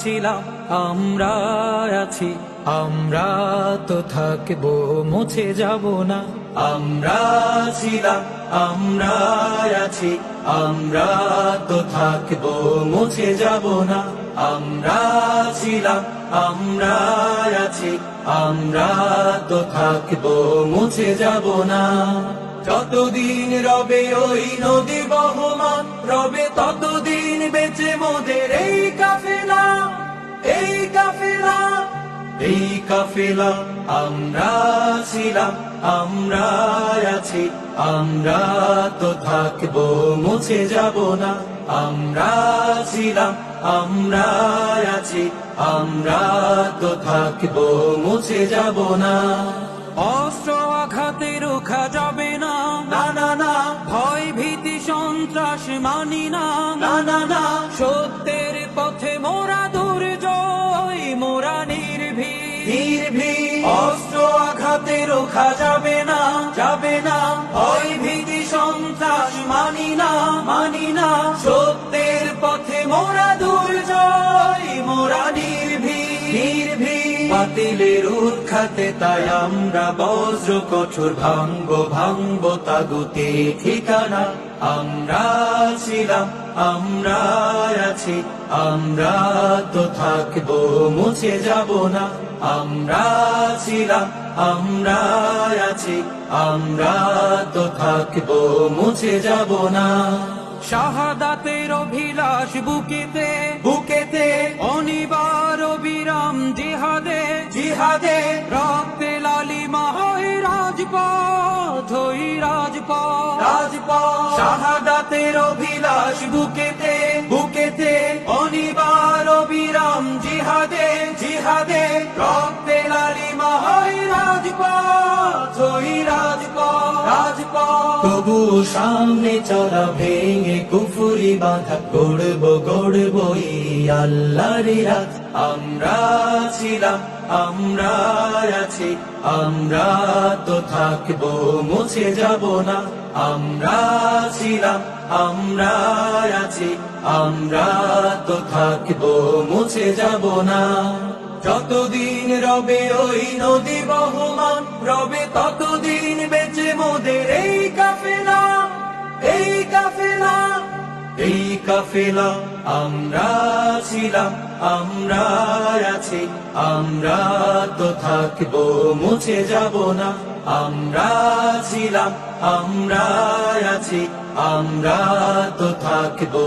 ছিলাম আমরা আছি, আমরা তো থাকবো, মুছে যাব না। আমরা ছিলাম আমরা আছি, আমরা তো থাকবো, মুছে যাব না। আমরা ছিলাম আমরা আছি, আমরা তো থাকবো, মুছে যাব না। যতদিন রবে ওই নদী বহমান, রবে ততদিন বেঁচে মোদের এই কাফেলা, এই কাফেলা, এই কাফেলা। আমরা ছিলাম আমরা আছি, আমরা তো থাকবো, মুছে যাব না। আমরা ছিলাম আমরা আছি, আমরা তো থাকবো, মুছে যাব না। অস্ত্র আঘাতে রোখা যাবে না, না না না। ভয় ভীতি সন্ত্রাস মানি না, না না না। সত্যের পথে মোরা দুর্জয়, মোরা নির্ভীক, নির্ভীক। অস্ত্র আঘাতে রোখা যাবে না, যাবে না। ভয় ভীতি সন্ত্রাস মানি না, মানি না। সত্যের পথে মোরা দুর্জয়, মোরা নির্ভীক, নির্ভীক। বাতিলের উৎখাতে তাই আমরা বজ্র কঠোর ভাঙবো, ভাঙবো তাগুতের ঠিকানা। আমরা ছিলাম আমরা আছি, আমরা তো থাকবো, মুছে যাব না। আমরা ছিলাম আমরা আছি, আমরা তো থাকবো, মুছে যাব না। শাহাদাতের অভিলাষ বুকেতে, বুকেতে। অনিবার অবিরাম জিহাদে, জিহাদে। রক্তে লালিমা হয় রাজপথ, ওই রাজপথ, রাজপথ। শাহাদাতের অভিলাষ বুকেতে, বুকেতে। অনিবার অবিরাম জিহাদে, জিহাদে। রক্তে লালিমা হয় রাজপথ, ওই রাজপথ, রাজপথ। তবু সামনে চলা ভেঙে কুফুরি বাঁধা, গড়বো গড়বো এই আল্লাহর রাত। আমরা ছিলাম আমরা আছি, আমরা তো থাকবো, মুছে যাব না। আমরা ছিলাম আমরা আছি, আমরা তো থাকবো, মুছে যাব না। যতদিন রবে ওই নদী বহমান, রবে ততদিন বেঁচে মোদের এই কাফেলা, এই কাফেলা, এই কাফেলা। আমরা ছিলাম আমরা আছি, আমরা তো থাকবো, মুছে যাব না। আমরা ছিলাম আমরা আছি, আমরা তো থাকবো।